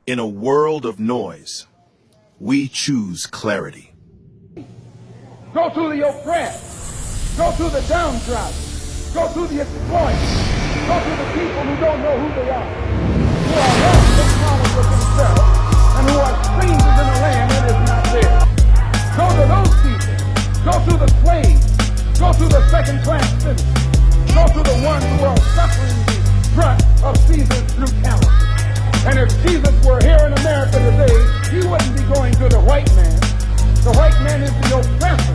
In a world of noise, we choose clarity. Go to the oppressed. Go to the downtrodden. Go to the exploited. Go to the people who don't know who they are. Who are lost in knowledge of themselves and who are strangers in a land that is not theirs. Go to those people. Go to the slaves. Go to the second-class citizens. Go to the ones who are suffering the brunt of Caesar's brutality. And if Jesus were here in America today, he wouldn't be going to the white man. The white man is the oppressor.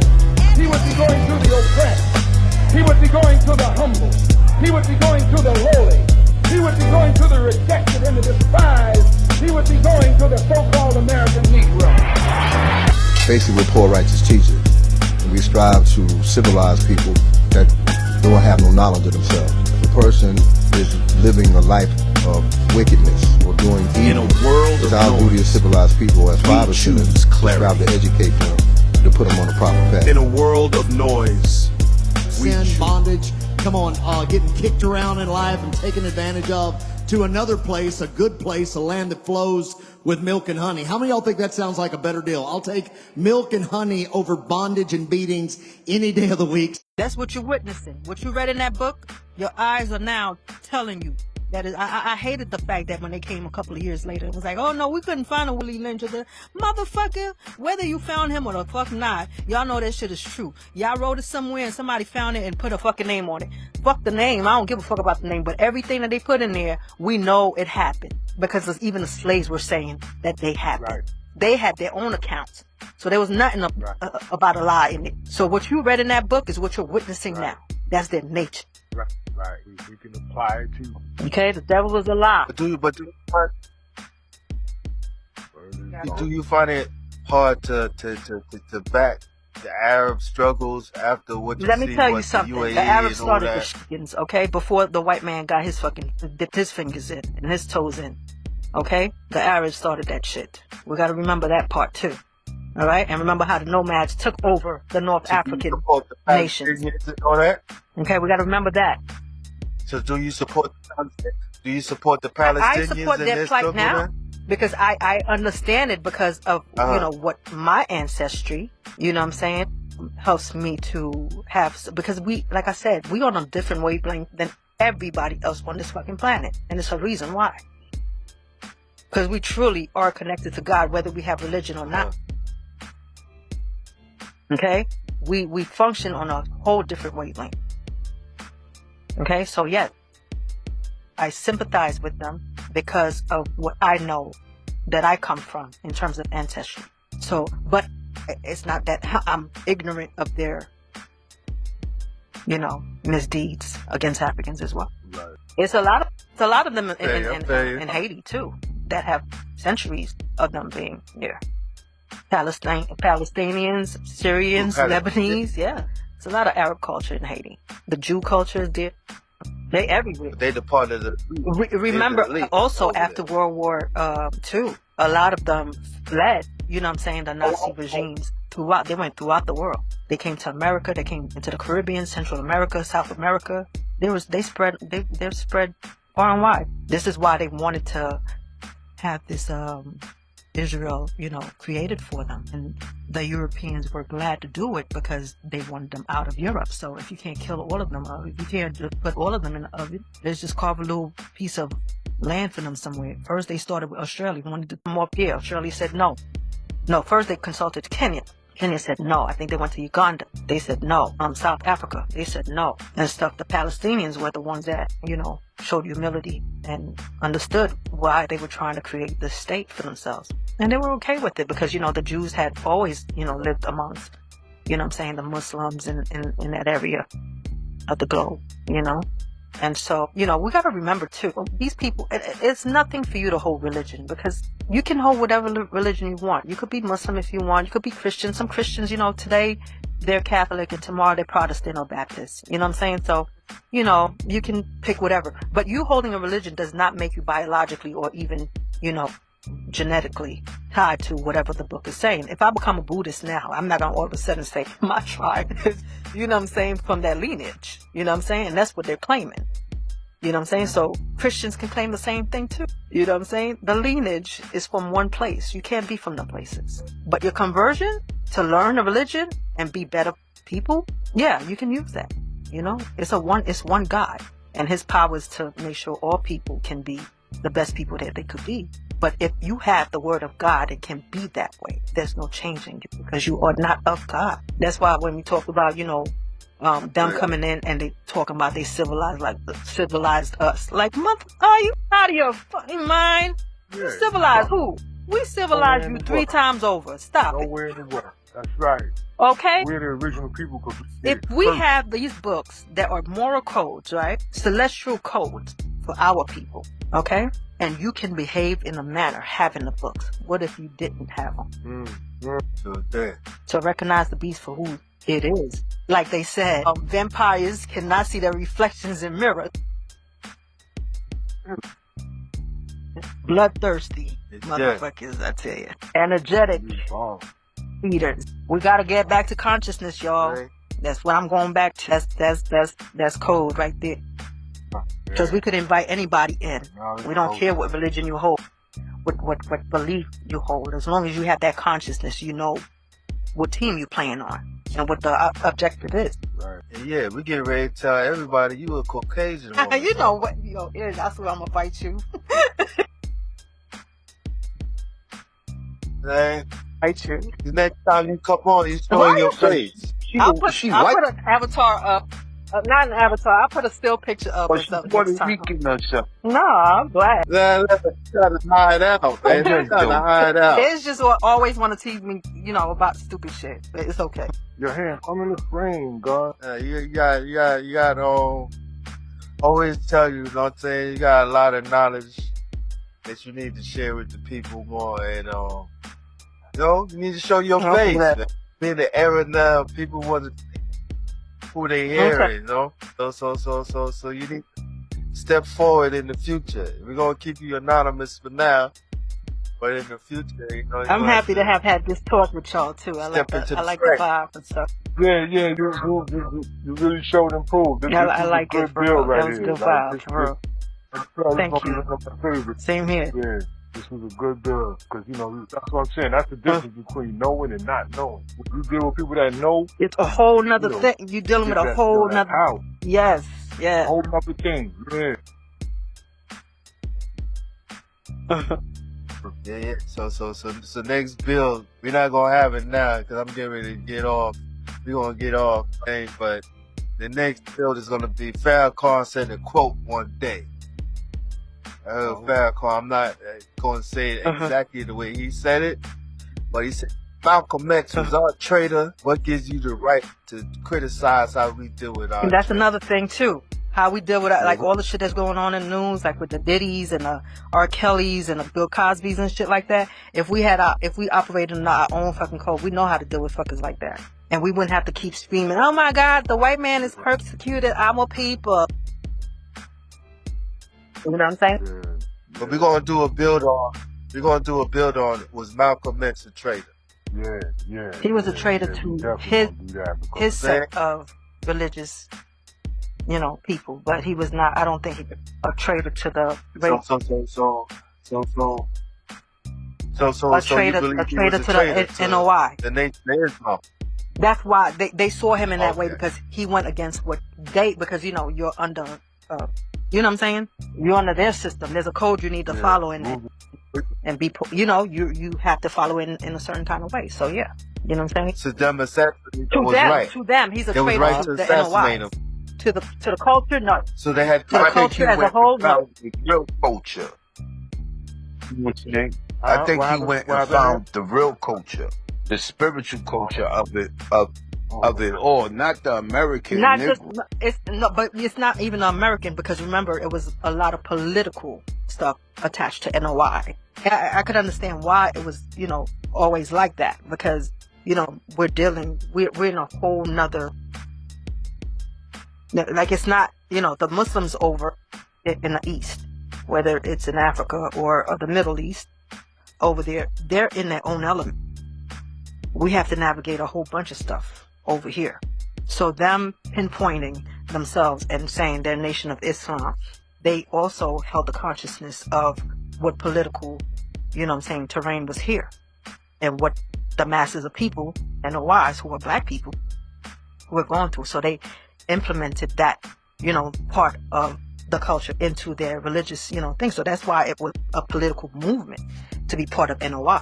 He would be going to the oppressed. He would be going to the humble. He would be going to the lowly. He would be going to the rejected and the despised. He would be going to the so-called American Negro. Basically, we're poor righteous teachers. And we strive to civilize people that don't have no knowledge of themselves. If a person is living a life of wickedness or doing evil, in a world it's of our duty to civilize people as fathers to them, strive to educate them, to put them on the proper path. In a world of noise, sin, bondage, come on, getting kicked around in life and taken advantage of, to another place, a good place, a land that flows with milk and honey. How many of y'all think that sounds like a better deal? I'll take milk and honey over bondage and beatings any day of the week. That's what you're witnessing. What you read in that book, your eyes are now telling you. That is, I hated the fact that when they came a couple of years later, it was like, oh no, we couldn't find a Willie Lynch. The motherfucker, whether you found him or the fuck not, y'all know that shit is true. Y'all wrote it somewhere and somebody found it and put a fucking name on it. Fuck the name. I don't give a fuck about the name, but everything that they put in there, we know it happened. Because even the slaves were saying that they happened. Right. They had their own accounts. So there was nothing about a lie in it. So what you read in that book is what you're witnessing now. That's their nature. Right. We can apply it to. Okay, the devil is a lie. Do you find it hard to back the Arab struggles after what you Let me see tell you what something. the UAE The Arabs and all started that? with chickens, okay? Before the white man got his fucking dipped his fingers in and his toes in. Okay? The Arabs started that shit. We gotta remember that part too. All right, and remember how the nomads took over the North African nations. Okay, we got to remember that. So, do you support the Palestinians? I support their plight now because I understand it because of you know what my ancestry. You know what I'm saying? Helps me to have, because we, like I said, we on a different wavelength than everybody else on this fucking planet, and it's a reason why. Because we truly are connected to God, whether we have religion or not. Okay, we function on a whole different wavelength. Okay, so yeah, I sympathize with them because of what I know that I come from in terms of ancestry. So, but it's not that I'm ignorant of their, you know, misdeeds against Africans as well. Right. It's a lot of them in Haiti too that have centuries of them being here. Palestinians, Syrians, Lebanese, yeah. It's a lot of Arab culture in Haiti. The Jew culture is there. They everywhere. They the part of the remember also after World War II, a lot of them fled, you know what I'm saying, the Nazi regimes throughout. They went throughout the world. They came to America, they came into the Caribbean, Central America, South America. They're spread far and wide. This is why they wanted to have this Israel, you know, created for them, and the Europeans were glad to do it because they wanted them out of Europe. So if you can't kill all of them, if you can't just put all of them in the oven, let's just carve a little piece of land for them somewhere. First they started with Australia, wanted to come up here. Australia said no. First they consulted Kenya. Kenya said no. I think they went to Uganda. They said no. South Africa. They said no. And stuff. The Palestinians were the ones that, you know, showed humility and understood why they were trying to create this state for themselves. And they were okay with it because, you know, the Jews had always, you know, lived amongst, you know what I'm saying, the Muslims in that area of the globe, you know. And so, you know, we got to remember too, these people, it's nothing for you to hold religion because you can hold whatever religion you want. You could be Muslim if you want. You could be Christian. Some Christians, you know, today they're Catholic and tomorrow they're Protestant or Baptist. You know what I'm saying? So, you know, you can pick whatever. But you holding a religion does not make you biologically or even, you know, genetically tied to whatever the book is saying. If I become a Buddhist now, I'm not going to all of a sudden say my tribe is, you know what I'm saying, from that lineage. You know what I'm saying? And that's what they're claiming. You know what I'm saying? So Christians can claim the same thing too. You know what I'm saying? The lineage is from one place. You can't be from the places. But your conversion to learn a religion and be better people, yeah, you can use that. You know, it's one God, and his power is to make sure all people can be the best people that they could be. But if you have the word of God, it can be that way. There's no changing you because you are not of God. That's why when we talk about, you know, them coming in and they talking about they civilized us. Like, mother, are you out of your fucking mind? You civilized who? We civilized you 3 times over. Stop it. Nowhere in the world. That's right. Okay? We're the original people. If we have these books that are moral codes, right? Celestial codes for our people, okay? And you can behave in a manner having the books. What if you didn't have them? So recognize the beast for who it is. Like they said, vampires cannot see their reflections in mirrors. Bloodthirsty motherfuckers, I tell you. Energetic eaters. We gotta get back to consciousness, y'all. Right. That's what I'm going back to. That's code right there. Because we could invite anybody in. We don't care what religion you hold, what belief you hold. As long as you have that consciousness, you know what team you're playing on and what the objective is. Right. Yeah, we get ready to tell everybody you a Caucasian woman. You know what? That's what I'm gonna fight you. Hey, fight you. The next time you come on, you showing your face. I'll put an avatar up. Not an avatar. I put a still picture up. But she's Puerto Rican or something. No, I'm black. Try to hide out, man. Try to hide out. It's just always want to tease me, you know, about stupid shit. But it's okay. Your hand, come in the frame, God. You got always tell you know what I'm saying? You got a lot of knowledge that you need to share with the people more, and you need to show your face. In the era now, people want to who they hearing, you know? So you need to step forward in the future. We're gonna keep you anonymous for now, but in the future, you know. I'm happy to have had this talk with y'all too. I like the vibe and stuff. Yeah, you really showed and proved. I like it. Bill right that was a good vibe, for real. Thank you. Same here. Yeah. This was a good bill, because, you know, that's what I'm saying. That's the difference between knowing and not knowing. When you deal with people that know, it's a whole nother thing. You're dealing with a whole nother. Yes, yeah. A whole nother thing. Yeah. Yeah. So next bill, we're not gonna have it now because I'm getting ready to get off. We're gonna get off, but the next bill is gonna be Farrakhan said a quote one day. Farrakhan, I'm not going to say it exactly the way he said it, but he said, Malcolm X was our traitor. What gives you the right to criticize how we deal with our That's another thing, too. How we deal with like all the shit that's going on in the news, like with the Diddy's and the R. Kelly's and the Bill Cosby's and shit like that. If we operated in our own fucking code, we know how to deal with fuckers like that. And we wouldn't have to keep screaming, oh my God, the white man is persecuted our people. You know what I'm saying? Yeah. But we're gonna do a build on. Was Malcolm X a traitor? Yeah. He was a traitor to his set of religious, you know, people. But he was not. I don't think he was a traitor to the race. A traitor to the NOI. The Nation of Islam. That's why they saw him in that way, because he went against because you know you're under. You know what I'm saying? You're under their system. There's a code you need to follow in it. And be, you know, you have to follow in a certain kind of way. So yeah. You know what I'm saying? To them, to them, he's a traitor right to the NOI. To the culture, no. So they had to the culture as a whole, no. The real culture. I think he went and found the real culture, the spiritual culture of it all, not the American. But it's not even American, because remember, it was a lot of political stuff attached to NOI. I could understand why it was, you know, always like that, because, you know, we're in a whole nother, like, it's not, you know, the Muslims over in the East, whether it's in Africa or the Middle East, over there, they're in their own element. We have to navigate a whole bunch of stuff over here. So them pinpointing themselves and saying they're Nation of Islam, they also held the consciousness of what political, terrain was here, and what the masses of people and the wise, who are black people, who were going through. So they implemented that, part of the culture into their religious, thing. So that's why it was a political movement to be part of NOI.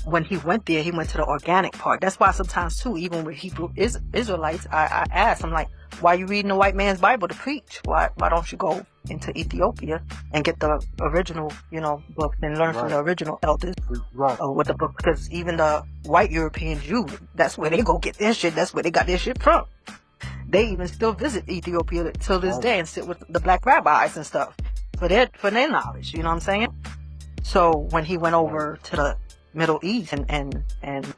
When he went there, he went to the organic part. That's why sometimes too, even with Hebrew Israelites, I ask, I'm like, why are you reading the white man's Bible to preach? Why don't you go into Ethiopia and get the original, book and learn from the original elders with the book? Because even the white European Jews, that's where they go get their shit. That's where they got their shit from. They even still visit Ethiopia till this day and sit with the black rabbis and stuff for their knowledge. You know what I'm saying? So when he went over to the Middle East and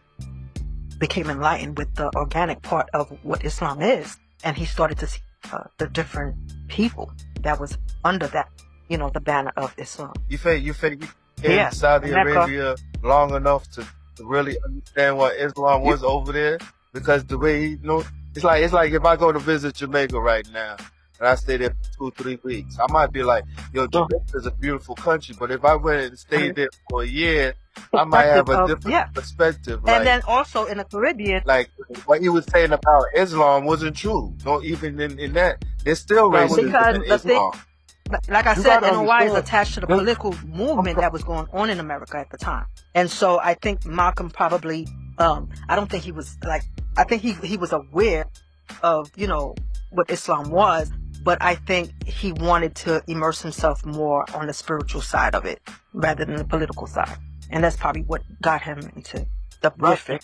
became enlightened with the organic part of what Islam is, and he started to see the different people that was under that, the banner of Islam. You think in Saudi Arabia long enough to really understand what Islam was over there? Because the way he it's like if I go to visit Jamaica right now and I stay there for 2-3 weeks, I might be like, yo, Jamaica is a beautiful country, but if I went and stayed there for a year, I might have a different perspective. And then also in the Caribbean, like what he was saying about Islam wasn't true. No, even in that, there's still racism in Islam. Like I said, NOI is attached to the political movement that was going on in America at the time. And so I think Malcolm probably, I don't think he was I think he was aware of, what Islam was, but I think he wanted to immerse himself more on the spiritual side of it rather than the political side. And that's probably what got him into the warfare.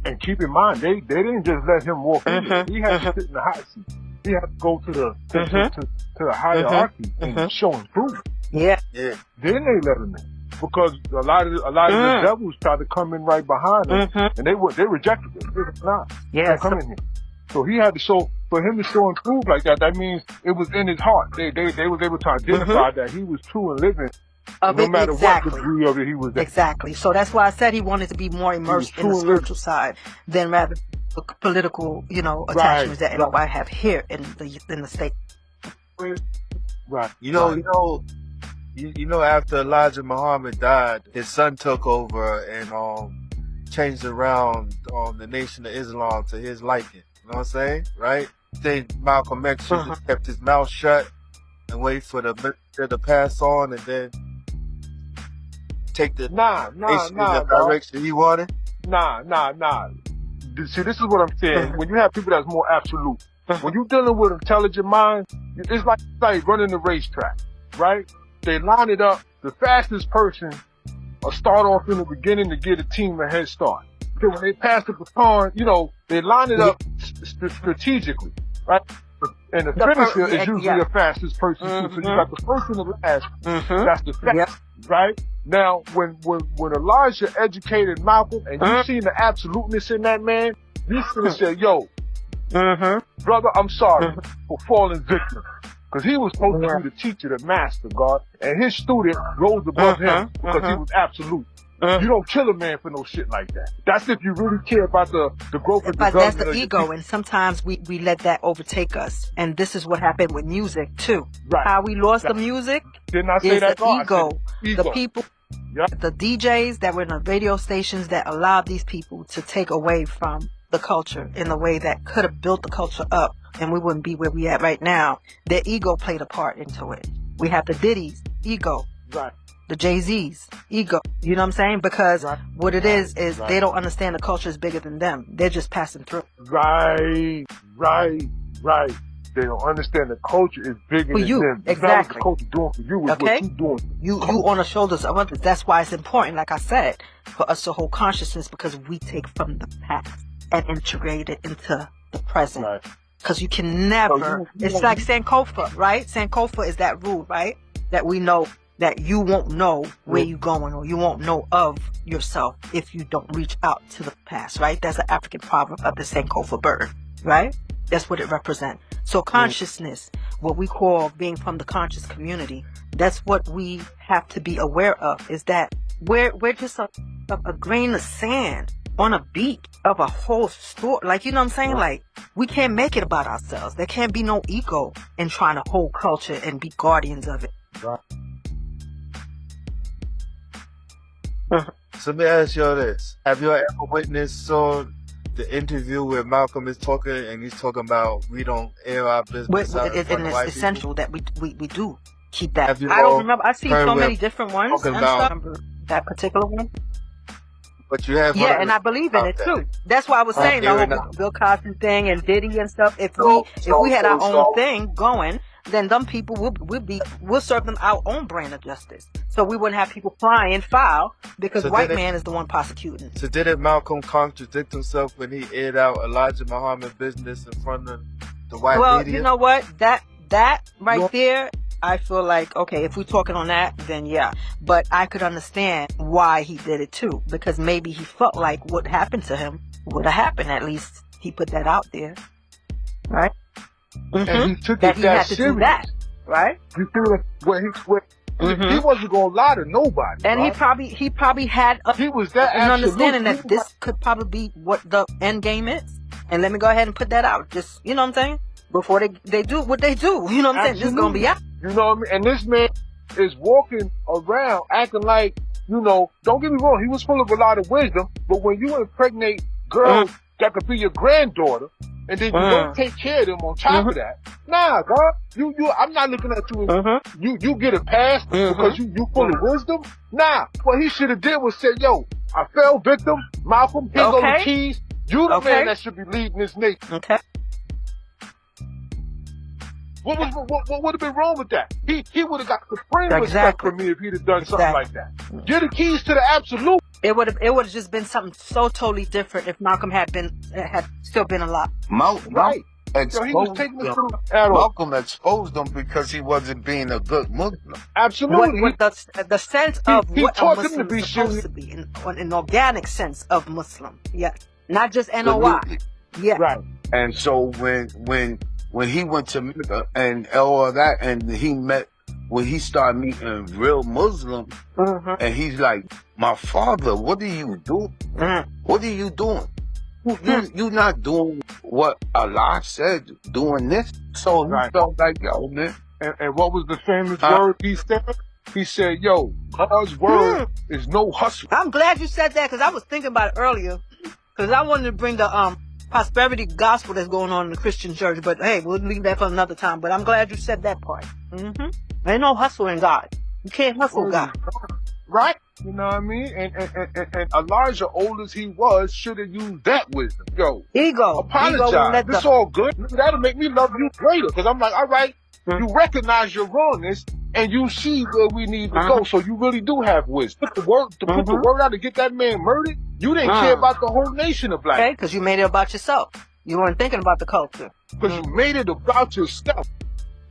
And keep in mind, they didn't just let him walk in there. He had to sit in the hot seat. He had to go to the hierarchy and show him proof. Yeah. Then they let him in. Because a lot of the devils tried to come in right behind him, and they rejected him. They was not. Yeah, come in here. So he had to show, for him to show and prove like that. That means it was in his heart. They was able to identify that he was true and living, no matter what degree of it he was in. Exactly. So that's why I said he wanted to be more immersed in the spiritual side than rather the political, attachments that NOI have here in the state. Right. After Elijah Muhammad died, his son took over and changed around the Nation of Islam to his liking. You know what I'm saying? Right? I think Malcolm X should have kept his mouth shut and wait for the minister to pass on and then take the nation in the direction he wanted. Nah. See, this is what I'm saying. When you have people that's more absolute, when you're dealing with intelligent minds, it's like running the racetrack, right? They line it up. The fastest person will start off in the beginning to get a team a head start. So when they pass the baton, they line it up strategically, right? And the finisher is usually the fastest person too. So you got the first and the last. That's the fastest, right? Now, when Elijah educated Malcolm and you seen the absoluteness in that man, you gonna say, yo, brother, I'm sorry for falling victim. Because he was supposed to be the teacher, the master, God. And his student rose above him because he was absolute. You don't kill a man for no shit like that. That's if you really care about the growth of the government. But that's the ego, and sometimes we let that overtake us. And this is what happened with music, too. Right. How we lost the music Didn't I say that, the ego. Ego. The people, the DJs that were in the radio stations that allowed these people to take away from the culture in a way that could have built the culture up, and we wouldn't be where we at right now. Their ego played a part into it. We have the Diddy's ego. Right. The Jay-Z's ego. You know what I'm saying? Because what it is they don't understand the culture is bigger than them. They're just passing through. Right. They don't understand the culture is bigger than them. Exactly. It's not what the culture doing for you, it's what you doing. You on the shoulders of others. That's why it's important, like I said, for us to hold consciousness, because we take from the past and integrate it into the present. Right. Because you can never, it's like Sankofa, right? Sankofa is that rule, right? That we know that you won't know where you're going, or you won't know of yourself if you don't reach out to the past, right? That's an African proverb of the Sankofa bird, right? That's what it represents. So consciousness, what we call being from the conscious community, that's what we have to be aware of, is that we're just a grain of sand on a beat of a whole story. Like, you know what I'm saying? Like, we can't make it about ourselves. There can't be no ego in trying to hold culture and be guardians of it. So let me ask y'all this. Have you ever witnessed the interview where Malcolm is talking and he's talking about we don't air our business out in front of it's white essential that we do keep that. Have you I don't all remember. I've seen heard so where many different ones talking and about- stuff. Remember that particular one? But you have Yeah, heard and I believe in it about too. That's why I was saying the airing whole out. Bill Cosby thing and Diddy and stuff. If So- we had our so- own thing going, then them people we'll serve them our own brand of justice. So we wouldn't have people flying foul because So white did it- man is the one prosecuting. So didn't Malcolm contradict himself when he aired out Elijah Muhammad business in front of the white Well, media? you know what? That right Yeah. there, I feel like, okay, if we're talking on that, then yeah. But I could understand why he did it too. Because maybe he felt like what happened to him would have happened. At least he put that out there. Right? And he took That it he had that to serious. do that. Right? You feel like he wasn't gonna lie to nobody. And right? he probably had he was that an absolute. understanding He that was this could probably be what the end game is. And let me go ahead and put that out. Just, you know what I'm saying? Before they do what they do. You know what I'm saying? This is going to be out. You know what I mean? And this man is walking around acting like, you know, don't get me wrong, he was full of a lot of wisdom, but when you impregnate girls that could be your granddaughter, and then you don't take care of them on top of that, nah, God, I'm not looking at you as you get a pass because you full of wisdom. Nah, what he should have did was say, yo, I fell victim, Malcolm, here go the keys. You the man that should be leading this nation. Okay. What would have been wrong with that? He would have got supreme respect Exactly. from me if he'd have done something like that. Get the keys to the absolute. It would have just been something so totally different if Malcolm had still been alive. Right. So he was taking us through Malcolm exposed them because he wasn't being a good Muslim. Absolutely. What the sense of he what a taught them Muslim to be is supposed to be, an organic sense of Muslim. Yeah. Not just NOI. Absolutely. Yeah. Right. And so when he went to Mecca and all of that, and when he started meeting real Muslims, and he's like, my father, what are you doing? What are you doing? You not doing what Allah said, doing this. So he felt like, yo, man. And what was the famous word he said? He said, yo, God's word is no hustle. I'm glad you said that because I was thinking about it earlier. Because I wanted to bring the prosperity gospel that's going on in the Christian church. But hey, we'll leave that for another time. But I'm glad you said that part. Ain't no hustle in God. You can't hustle God. Right? You know what I mean? And Elijah, old as he was, should have used that wisdom. Yo, Ego. apologize. It's all good. That'll make me love you greater. Because I'm like, all right, you recognize your wrongness and you see where we need to go. So you really do have wisdom. Put the word out to get that man murdered. You didn't care about the whole nation of black. Okay, because you made it about yourself. You weren't thinking about the culture. Because you made it about yourself.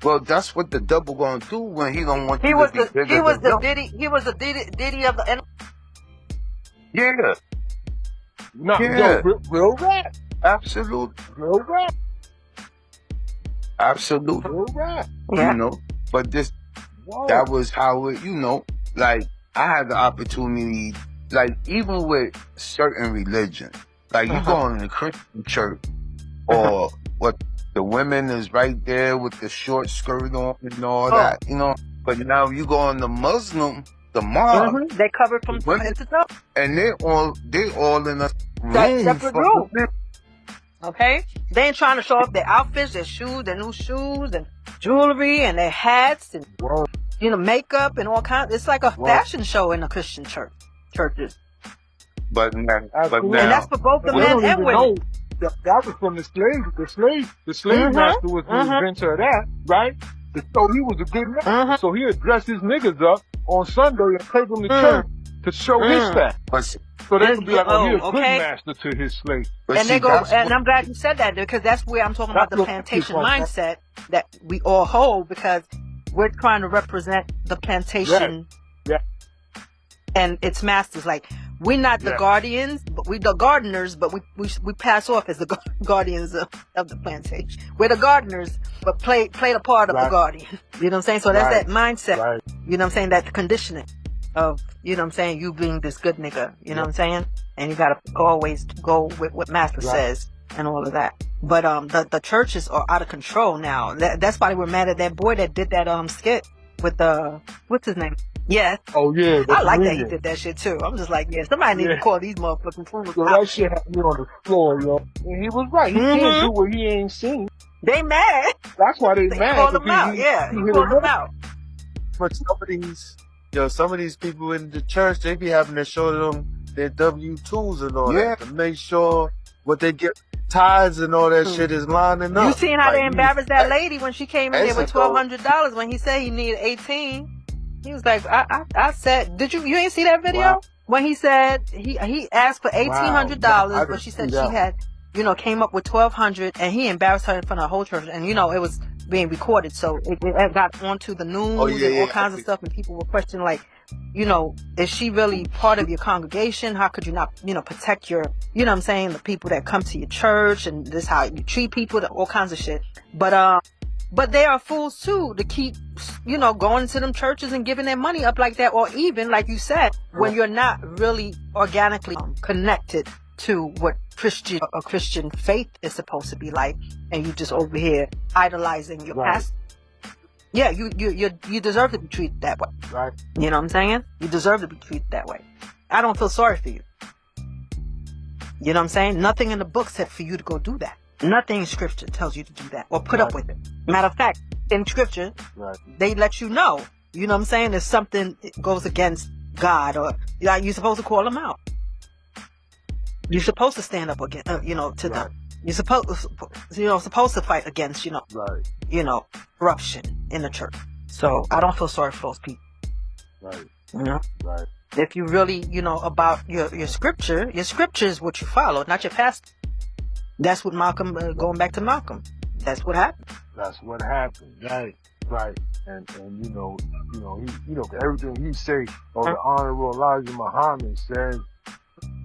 Well, that's what the devil gonna do when he don't want He you was to be bigger he was than the him. Diddy of the. Yeah, No, Yeah. yo, real rap. absolutely, Real rap. absolutely. Real rap. Yeah. You know, but Whoa. that was how it, you know, like I had the opportunity, like even with certain religion, like you go in the Christian church or what the women is right there with the short skirt on and all that, you know, but now you go in the Muslim, the mob, They covered from Women- head to toe. and they all in a That room separate full room. of men. Okay? They ain't trying to show off their outfits, their shoes, their new shoes, and jewelry, and their hats, and makeup, and all kinds. It's like a fashion show in the Christian churches. But now, Absolutely. And that's for both the We men don't and even women. know that was from the slave. The slave master was the inventor of that, right? So he was a good man. So he addressed his niggas up on Sunday and take them to church to show his fact. but So they would be like, oh, he's a good okay. master to his slave. but And see, they go, that's and what- I'm glad you said that because that's where I'm talking about That's the what plantation people- mindset that we all hold because we're trying to represent the plantation Yeah. and its masters. Like we're not the guardians, but we the gardeners, but we pass off as the guardians of the plantation. We're the gardeners, but play the part of the guardian. You know what I'm saying? So that's that mindset. Right. You know what I'm saying? That conditioning. of, you know what I'm saying, you being this good nigga, you know what I'm saying? And you gotta always go with what Master says and all of that. But the churches are out of control now. That's why they were mad at that boy that did that skit with what's his name? Yeah. Oh yeah. I like that he did that shit too. I'm just like, yeah, somebody need to call these motherfucking fools Yo, out. that shit had me on the floor, yo. And he was right. He can't do what he ain't seen. They mad. That's why they They mad. called him 'cause out. he Yeah, he hit called him him out. But some of these people in the church, they be having to show them their W-2s and all that to make sure what they get tithes and all that shit is lining up. You seen how Like, they embarrassed that lady when she came in there with Mexico. $1,200 when he said he needed 18? He was like, I said, you ain't see that video? Wow. When he said he asked for $1,800, but she said she had, came up with $1,200, and he embarrassed her in front of the whole church, and it was being recorded, so it got onto the news and all kinds of stuff, and people were questioning, like, is she really part of your congregation? How could you not, protect your, you know what I'm saying, the people that come to your church, and this how you treat people, all kinds of shit. But they are fools too to keep, going to them churches and giving their money up like that, or even, like you said, when you're not really organically connected to what Christian faith is supposed to be like, and you just over here idolizing your pastor. Yeah, you deserve to be treated that way. Right. You know what I'm saying? You deserve to be treated that way. I don't feel sorry for you. You know what I'm saying? Nothing in the book said for you to go do that. Nothing in scripture tells you to do that or put up with it. Matter of fact, in scripture, they let you know what I'm saying, if something goes against God, or you're supposed to call them out. You're supposed to stand up against, to them. You're supposed to fight against, corruption in the church. So I don't feel sorry for those people. Right. Right. If you really, about your scripture is what you follow, not your pastor. That's what Malcolm, going back to Malcolm, that's what happened. That's what happened. Right. And everything he say, or the Honorable Elijah Muhammad said,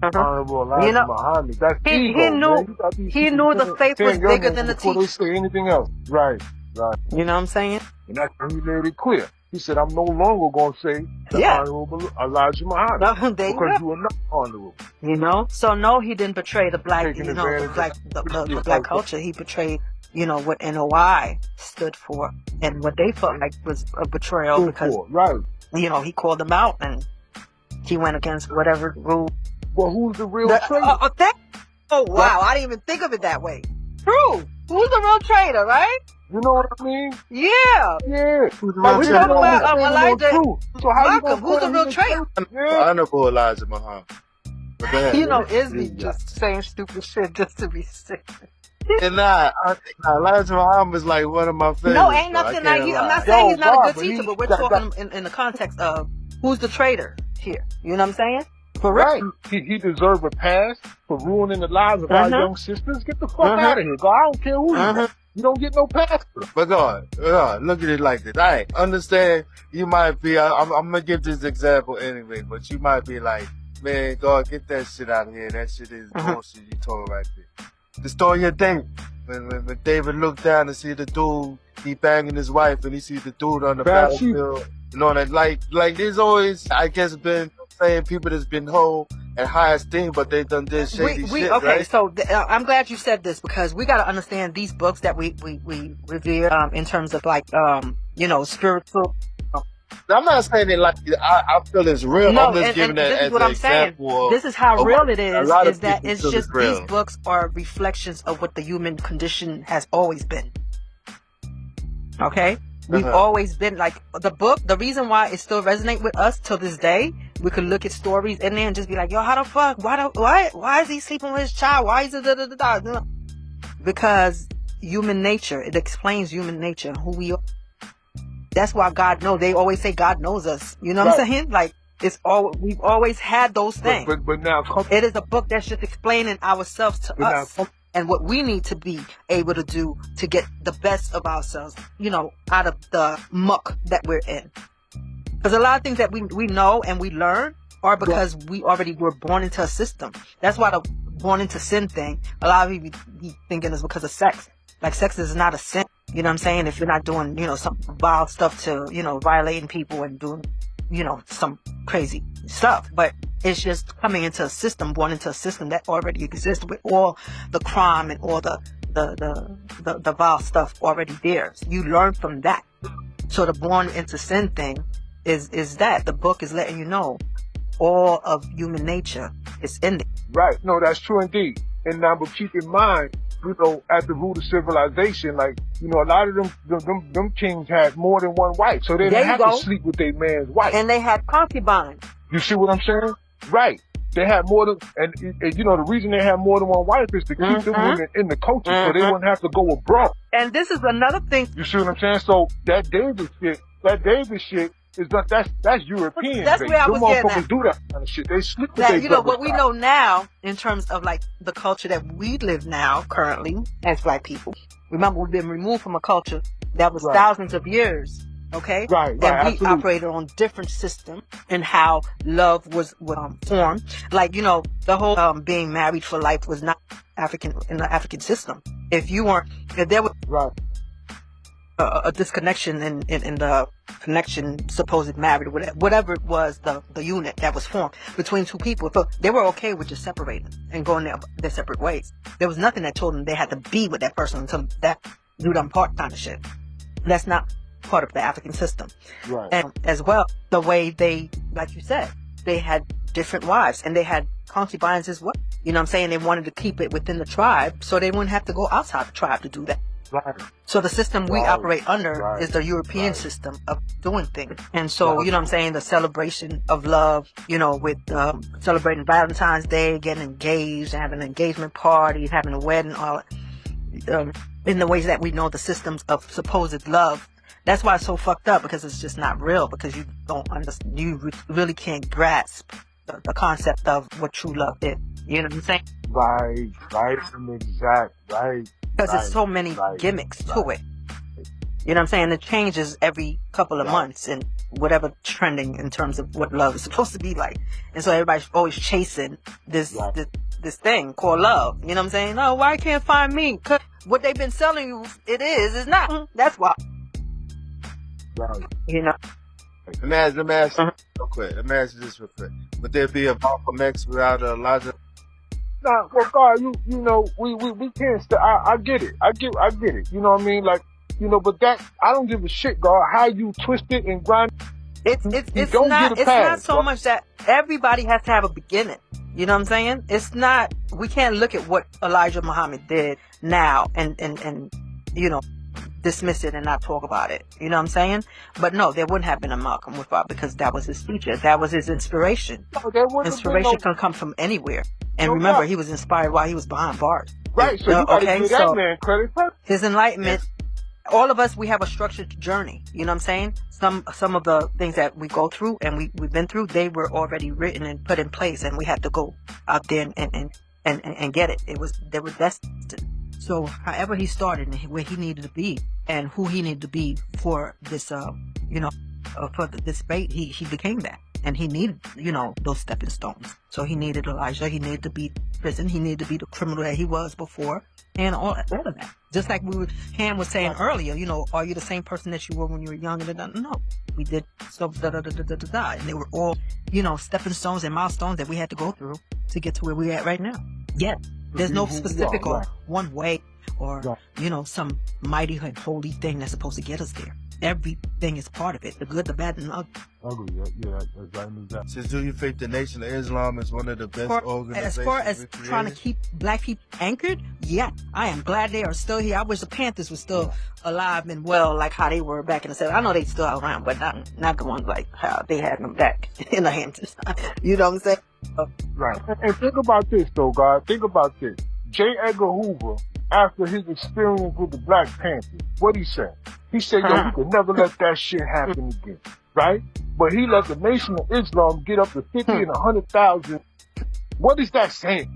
Honorable Elijah Muhammad, that's ego, he knew the faith was bigger than the before they say anything else. Right. You know what I'm saying? And that's when he made it clear. He said, I'm no longer going to say the Honorable Elijah Muhammad, because you are not honorable. So no, he didn't betray the black, the black culture. He betrayed, what NOI stood for and what they felt like was a betrayal, because, he called them out and he went against whatever rule. Well, who's the real traitor? Oh, wow. I didn't even think of it that way. True. Who's the real traitor, right? You know what I mean? Yeah. Who's the real traitor? We're talking about Elijah. So how Malcolm, who's the real traitor? Honorable Elijah Muhammad. Isn't just saying stupid shit just to be sick. And Elijah Muhammad is like one of my favorites. No, ain't nothing like I'm not saying he's not a good teacher, but we're talking in the context of who's the traitor here. You know what I'm saying? Right. He deserved a pass for ruining the lives of our young sisters. Get the fuck out of here, God. I don't care who you are. You don't get no pass. But God, look at it like this. I understand you might be, I'm going to give this example anyway, but you might be like, man, God, get that shit out of here. That shit is bullshit you told right there. The story of David. When David looked down and see the dude, he banging his wife, and he sees the dude on the battlefield. That like there's always, I guess, been saying people that's been whole and high esteem, but they done this shady shit. Okay, right? So I'm glad you said this, because we got to understand these books that we revere in terms of spiritual. I'm not saying it like I feel it's real. No, I'm just giving that as an example. This is how real it is. Is that it's just real. These books are reflections of what the human condition has always been. Okay. We've always been like the book. The reason why it still resonates with us till this day, we could look at stories in there and just be like, "Yo, how the fuck? Why is he sleeping with his child? Why is it?" Because human nature. It explains human nature, who we are. That's why God knows. They always say God knows us. You know what I'm saying? Like we've always had those things. But now it is a book that's just explaining ourselves to us. And what we need to be able to do to get the best of ourselves, out of the muck that we're in. Because a lot of things that we know and we learn are because we already were born into a system. That's why the born into sin thing, a lot of people be thinking is because of sex. Like, sex is not a sin. You know what I'm saying? If you're not doing, some wild stuff to, violating people and doing, some crazy stuff, but it's just coming into a system, born into a system that already exists with all the crime and all the vile stuff already there. So you learn from that. So the born into sin thing is that the book is letting you know all of human nature is in it. Right. No, that's true indeed. And now, but keep in mind, at the root of civilization, like, a lot of them kings had more than one wife, so they didn't have to sleep with their man's wife. And they had concubines. You see what I'm saying? Right. They had more than, and the reason they had more than one wife is to keep the women in the culture, so they wouldn't have to go abroad. And this is another thing. You see what I'm saying? So that David shit is that's European. That's where I was getting at. Do that kind of shit. They sleep with their brothers. What we know now in terms of like the culture that we live now currently as black people. Remember, we've been removed from a culture that was thousands of years. Okay? Right. And we operated on different system and how love was formed. Like, the whole being married for life was not African in the African system. If there was a disconnection in the connection, supposed married, or whatever it was, the unit that was formed between two people, so they were okay with just separating and going their separate ways. There was nothing that told them they had to be with that person until that do them part kind of shit. That's not part of the African system. Right. And as well, the way they, like you said, they had different wives and they had concubines as well. You know what I'm saying? They wanted to keep it within the tribe so they wouldn't have to go outside the tribe to do that. Right. So the system we operate under is the European system of doing things. And so, you know what I'm saying, the celebration of love, with celebrating Valentine's Day, getting engaged, having an engagement party, having a wedding, all in the ways that we know the systems of supposed love. That's why it's so fucked up, because it's just not real, because you don't understand, you really can't grasp the concept of what true love is. You know what I'm saying? Right, exact, right. Because there's so many gimmicks to it. You know what I'm saying? It changes every couple of months and whatever trending in terms of what love is supposed to be like. And so everybody's always chasing this thing called love. You know what I'm saying? Oh, why can't find me? Because what they've been selling you, is not. That's why. Right. Let me ask real quick. Let me ask you this real quick. Would there be a Malcolm X without Elijah? Nah, well, God, we can't. I get it. I get it. You know what I mean? Like, but that I don't give a shit, God. How you twist it and grind. It's not so much that everybody has to have a beginning. You know what I'm saying? It's not. We can't look at what Elijah Muhammad did now and dismiss it and not talk about it. You know what I'm saying? But no, there wouldn't have been a Malcolm without, because that was his teacher. That was his inspiration. No, inspiration can come from anywhere. And remember, he was inspired while he was behind bars. Right, so you gotta give that man credit. His enlightenment, all of us, we have a structured journey. You know what I'm saying? Some of the things that we go through and we've been through, they were already written and put in place, and we had to go out there and get it. They were destined. So however he started and where he needed to be and who he needed to be for this, for this debate, he became that. And he needed, those stepping stones. So he needed Elijah. He needed to be prison. He needed to be the criminal that he was before. And all of that. Just like Ham was saying earlier, are you the same person that you were when you were young? No. We did so, And they were all, stepping stones and milestones that we had to go through to get to where we're at right now. Yeah. There's no specific or one way or, some mighty and holy thing that's supposed to get us there. Everything is part of it. The good, the bad, and the ugly. Yeah. So do you think the Nation of Islam is one of the best organizations? As far as trying to keep black people anchored, yeah, I am glad they are still here. I wish the Panthers were still alive and well, like how they were back in the 70s. I know they still around, but not the ones like how they had them back in the Hamptons. You know what I'm saying? Right. And think about this, though, God. Think about this. J. Edgar Hoover, after his experience with the Black Panthers, what'd he say? He said, we could never let that shit happen again, right? But he let the Nation of Islam get up to 50 and 100,000. What is that saying?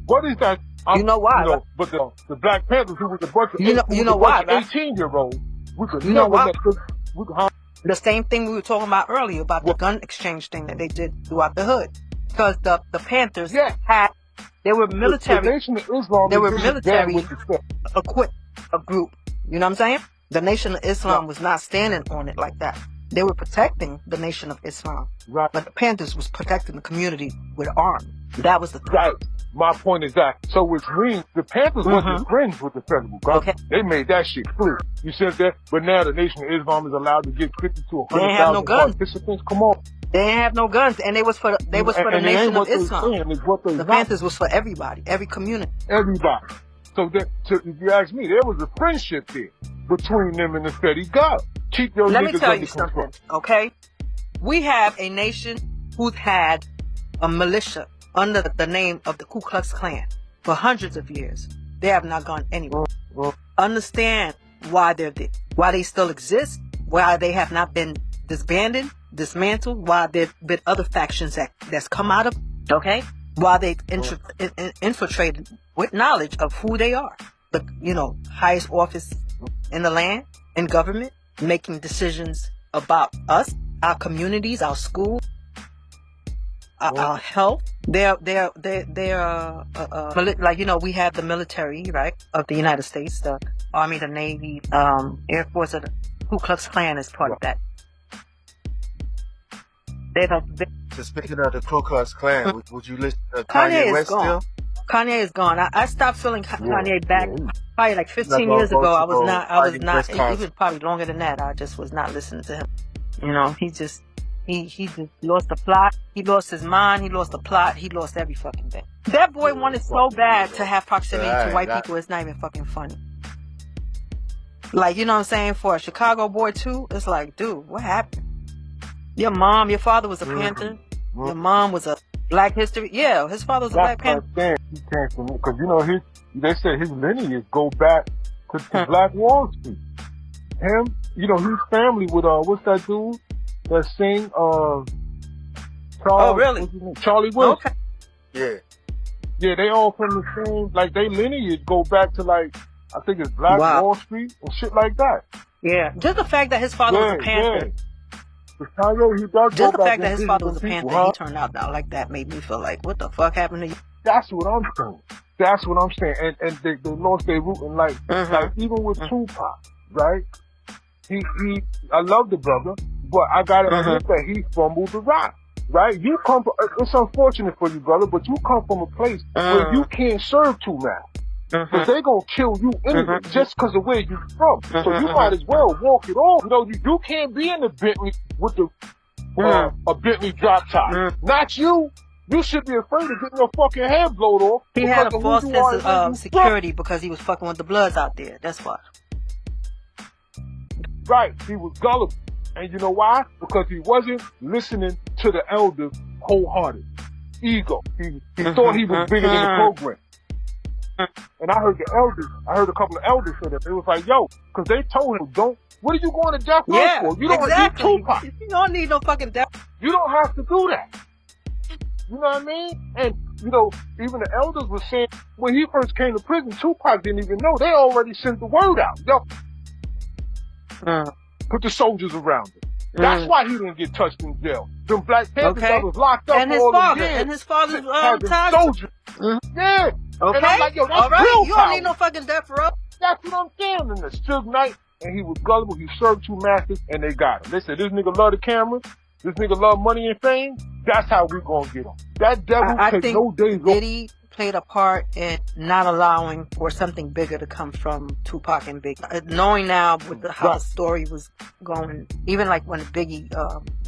What is that? You know why? But the Black Panthers, who was a bunch of 18-year-olds, we could never let them. The same thing we were talking about earlier about the gun exchange thing that they did throughout the hood. Because the Panthers they were military. The Nation of Islam, they were military equipped a group. You know what I'm saying? The Nation of Islam was not standing on it like that. They were protecting the Nation of Islam. Right. But the Panthers was protecting the community with arms. That was the thing. Right. My point is that. So which means the Panthers wasn't friends with the federal government. Okay. They made that shit clear. You said that? But now the Nation of Islam is allowed to get 50 to They ain't have no 100,000 guns. participants. Come on. They didn't have no guns, and they was for the Nation of Islam. The Panthers was for everybody, every community. Everybody. So that, if you ask me, there was a friendship there between them and the Fedi God. Keep your Let me niggas tell under you something, control. okay? We have a nation who's had a militia under the name of the Ku Klux Klan for hundreds of years. They have not gone anywhere. Understand why they're there, why they still exist, why they have not been disbanded, dismantled, why there've been other factions that's come out of, okay? Why they've infiltrated with knowledge of who they are. The, highest office in the land, in government, making decisions about us, our communities, our schools, our health. They're like, we have the military, right, of the United States, the Army, the Navy, Air Force, of the Ku Klux Klan is part of that. So speaking of the Ku Klux Klan, would you listen to Kanye West still? Kanye is gone. I stopped feeling Kanye back probably like 15 years ago. I was not, even probably longer than that. I just was not listening to him. He just lost the plot. He lost his mind. He lost the plot. He lost every fucking thing. That boy wanted so bad to have proximity to white people. It's not even fucking funny. Like, you know what I'm saying? For a Chicago boy too, it's like, dude, what happened? Your father was a Panther. Your mom was a Black History. Yeah, his father was a Black Panther. He came from, because they said his lineage go back to Black Wall Street. Him, his family with what's that dude that sing Charlie Wilson. Okay. Yeah, they all from the same, like they lineage go back to like, I think it's Black Wall Street and shit like that. Yeah, just the fact that his father was a Panther. Yeah. Just the fact that his father was a Panther, he turned out like that made me feel like, what the fuck happened to you? That's what I'm saying. And they lost their root in like even with Tupac, right? I love the brother, but I gotta admit that he fumbled the rock, right? You come from, it's unfortunate for you, brother, but you come from a place where you can't serve two masters. Because they gonna kill you anyway, just because of where you from. So you might as well walk it off. You can't be in the Bentley with a Bentley drop top. Not you. You should be afraid of getting your fucking head blown off. He had a false sense of security because he was fucking with the Bloods out there. That's why. Right. He was gullible. And you know why? Because he wasn't listening to the elders wholehearted. Ego. He thought he was bigger than the program. And I heard a couple of elders say that. They was like, yo, because they told him, what are you going to death row for? You don't need Tupac. You don't need no fucking death. You don't have to do that. You know what I mean? And, even the elders were saying, when he first came to prison, Tupac didn't even know. They already sent the word out. Yo, put the soldiers around him. That's why he didn't get touched in jail. Them Black Panthers that was locked up and his for all father, the years. and his father's had soldiers. Yeah. Okay. And I'm like, yo, that's all right. real You power. don't need no fucking death row. That's what I'm saying. And the Suge Knight, and he was gullible. He served two masters, and they got him. They said, this nigga love the cameras. This nigga love money and fame. That's how we gonna get him. That devil takes no days off. Diddy played a part in not allowing for something bigger to come from Tupac and Biggie. Knowing now with how the story was going, even like when the Biggie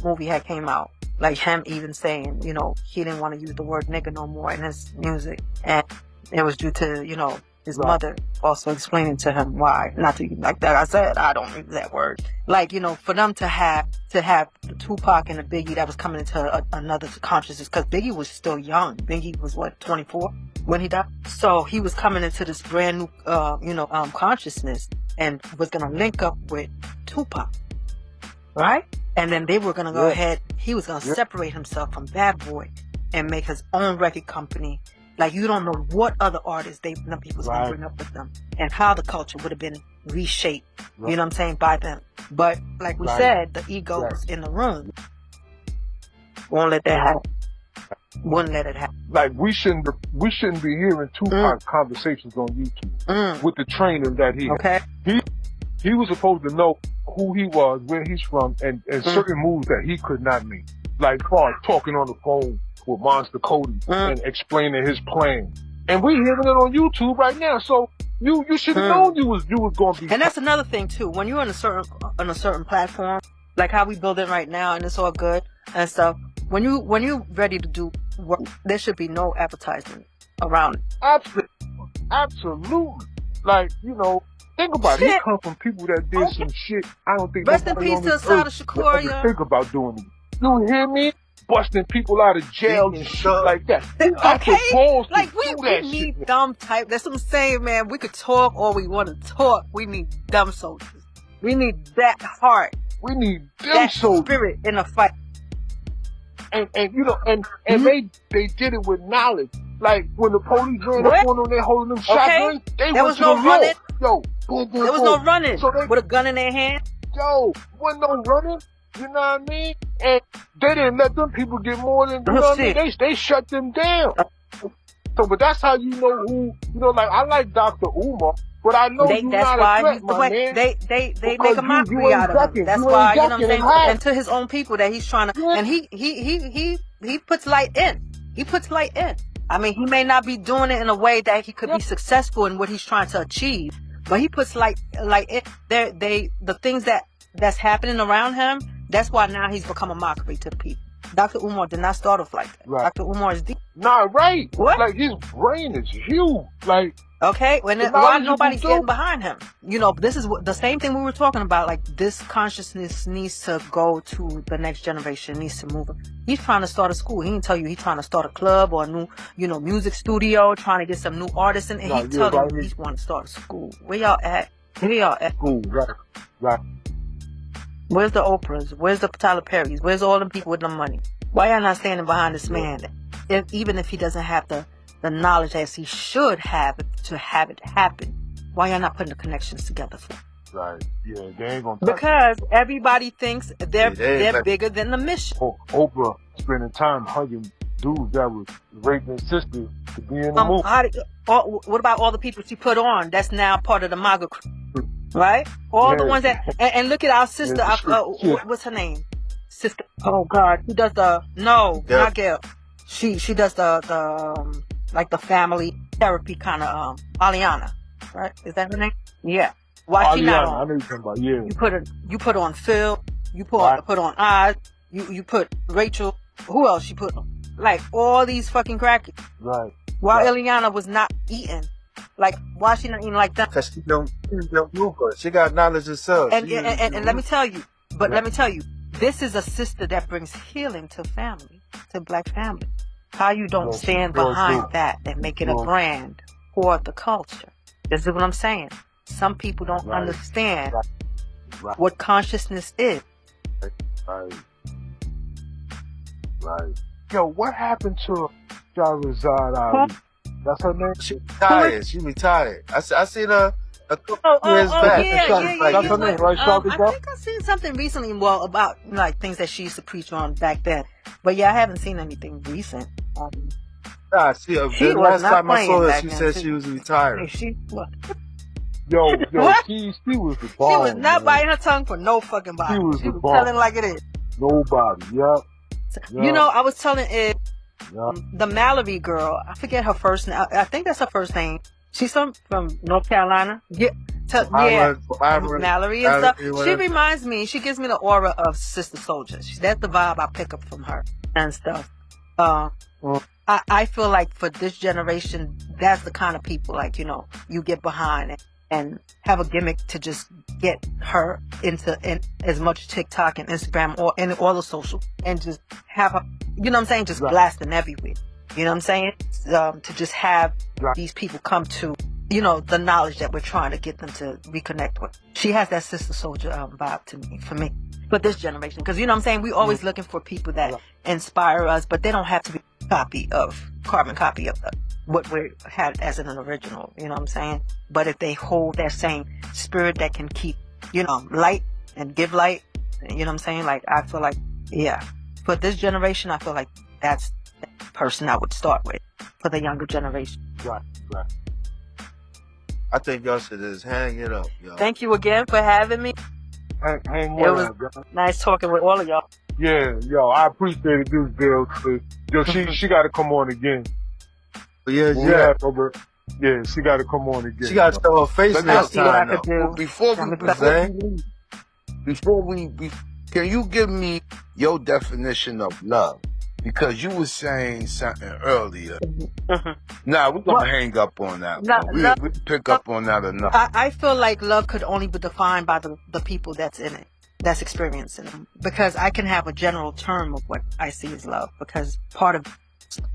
movie had came out, like him even saying, he didn't want to use the word nigga no more in his music. And it was due to, his mother also explaining to him why, not to, like that I said, I don't use that word. Like, for them to have the Tupac and the Biggie that was coming into another consciousness, because Biggie was still young. Biggie was 24 when he died. So he was coming into this brand new, consciousness and was going to link up with Tupac. Right? And then they were going to go ahead, he was going to separate himself from Bad Boy and make his own record company. Like, you don't know what other artists he was going to bring up with them and how the culture would have been reshaped, you know what I'm saying, by them. But like we said, the egos in the room won't let that happen. Wouldn't let it happen. Like, we shouldn't be hearing Tupac's conversations on YouTube with the trainer that he had. Okay. He was supposed to know who he was, where he's from, and certain moves that he could not make. Like talking on the phone with Monster Cody and explaining his plan. And we hearing it on YouTube right now. So you should have known you was gonna be. And that's another thing too. When you're on a certain platform, like how we build it right now, and it's all good and stuff. When you ready to do work, there should be no advertisement around it. Absolutely. Like, you know, think about it. He come from people that did some shit. I don't think Rest in nobody peace on to this Asada earth Shakur, would ever think about doing it. You hear me? Busting people out of jail and shit like that. Okay, like we that need shit, dumb type. That's what I'm saying, man. We could talk all we want to talk. We need dumb soldiers. We need that heart. We need them that soldiers. Spirit in a fight. And you know, and they did it with knowledge. Like when the police ran up on them, they holding them shotguns. There was no running. Yo, boom, boom, there was no running. So with a gun in their hand. Yo, wasn't no running. You know what I mean? And they didn't let them people get more than, you know what I mean? They shut them down. So, but that's how you know who, you know, like I like Dr. Umar, but I know you're not a threat, my man. They make a mockery out of him. That's why, you know what I'm saying? And to his own people that he's trying to, and he puts light in. He puts light in. I mean, he may not be doing it in a way that he could be successful in what he's trying to achieve, but he puts light in. The things that's happening around him, that's why now he's become a mockery to the people. Dr. Umar did not start off like that. Right. Dr. Umar is deep. Nah, right. What? Like his brain is huge. Like, okay, why nobody's getting behind him? You know, this is the same thing we were talking about. Like, this consciousness needs to go to the next generation, needs to move. He's trying to start a school. He didn't tell you he's trying to start a club or a new, you know, music studio, trying to get some new artists in. And he telling you he wants to start a school. Where y'all at? Where y'all at? School, right. Where's the Oprahs? Where's the Tyler Perrys? Where's all them people with the money? Why y'all not standing behind this man? Even if he doesn't have the knowledge as he should have to have it happen, why y'all not putting the connections together for? Right. Yeah, they ain't gonna. Because everybody thinks they're bigger than the mission. Oprah spending time hugging dudes that was raping sisters to be in the movie. What about all the people she put on? That's now part of the MAGA crew. Right? All the ones that, and look at our sister, what's her name? Sister, oh God, who does not Gail. She does the like the family therapy kind of, Aliana, right? Is that her name? Yeah. Why she not on? I know you're talking about, yeah. You put on Phil, you put on Oz, you put Rachel, who else you put on? Like all these fucking crackers. Right. While Eliana was not eating. Like, why she not eating like that? Because she don't move her. She got knowledge herself. And let me tell you, this is a sister that brings healing to family, to black family. How you don't stand behind that and make it a brand for the culture. This is what I'm saying. Some people don't understand what consciousness is. Right. Yo, what happened to Shahrazad Ali? That's her name? She retired. I seen her a couple years back. That's her name, right? I think I seen something recently, about like things that she used to preach on back then. But yeah, I haven't seen anything recent. The last time I saw her, she said she was retired. Yo, she was the bomb. She was not biting her tongue for no fucking body. She was telling like it is. Nobody, yep. You know, I was telling it. The Mallory girl, I forget her first name. I think that's her first name. She's from North Carolina. Mallory and stuff. She reminds me. She gives me the aura of Sister Soldier. That's the vibe I pick up from her and stuff. I feel like for this generation, that's the kind of people like, you know, you get behind it and have a gimmick to just get her into as much TikTok and Instagram or in all the social and just have her, you know what I'm saying, just blasting everywhere. You know what I'm saying? To just have these people come to, you know, the knowledge that we're trying to get them to reconnect with. She has that Sister Soldier vibe to me, for me. But this generation, because you know what I'm saying, we're always looking for people that inspire us, but they don't have to be carbon copy of what we had as an original, you know what I'm saying? But if they hold that same spirit that can keep, you know, light and give light, you know what I'm saying? Like, I feel like, for this generation, I feel like that's the person I would start with for the younger generation. Right. I think y'all should just hang it up, y'all. Thank you again for having me. Hang It with was her, bro. nice talking with all of y'all. Yeah, yo, I appreciated this deal. Yo, she got to come on again. Yeah, When we yeah. have over, yeah, she got to come on again. She got to show her face But I'll next see what I time, could though. do. Before I'm we excited. leave, can you give me your definition of love? Because you were saying something earlier. Nah, we're gonna hang up on that one. Love, We pick up on that enough. I feel like love could only be defined by the people that's in it, that's experiencing it. Because I can have a general term of what I see as love. Because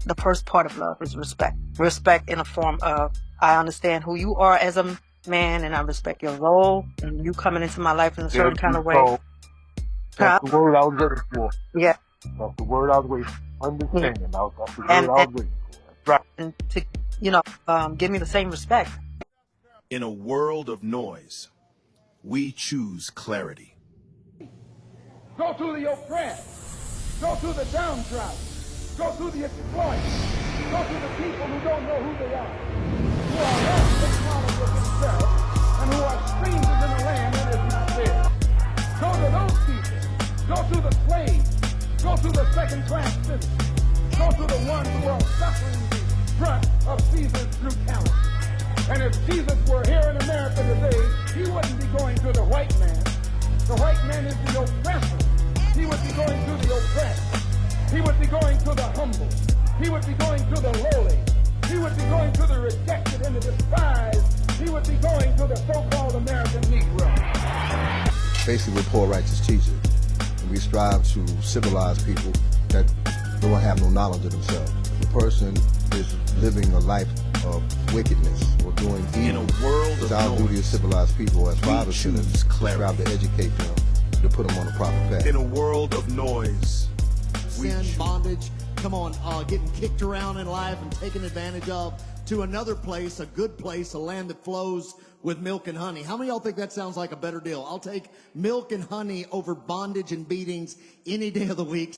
the first part of love is respect. Respect in a form of, I understand who you are as a man, and I respect your role, and you coming into my life in a certain kind of way. That's the word I was looking for. Yeah. That's the word I was waiting for. Understanding. That's the word And- I was waiting for. Right. And to, give me the same respect. In a world of noise, we choose clarity. Go to the oppressed. Go to the downtrodden. Go to the exploited. Go to the people who don't know who they are. Who are lost in knowledge of themselves and who are strangers in a land that is not theirs. Go to those people. Go to the slaves. Go to the second-class citizens. Go to the ones who are suffering the brunt of Caesar's brutality. And if Jesus were here in America today, he wouldn't be going to the white man. The white man is the oppressor. He would be going to the oppressed. He would be going to the humble. He would be going to the lowly. He would be going to the rejected and the despised. He would be going to the so-called American Negro. Basically, we're poor righteous teachers. And we strive to civilize people that don't have no knowledge of themselves. The person is living a life of wickedness or doing evil. In a world It's of our duty to noise, civilize people as fathers should choose clarity. strive to educate them, to put them on the proper path. In a world of noise, we Sin, choose. bondage, come on, getting kicked around in life and taken advantage of, to another place, a good place, a land that flows with milk and honey. How many of y'all think that sounds like a better deal? I'll take milk and honey over bondage and beatings any day of the week.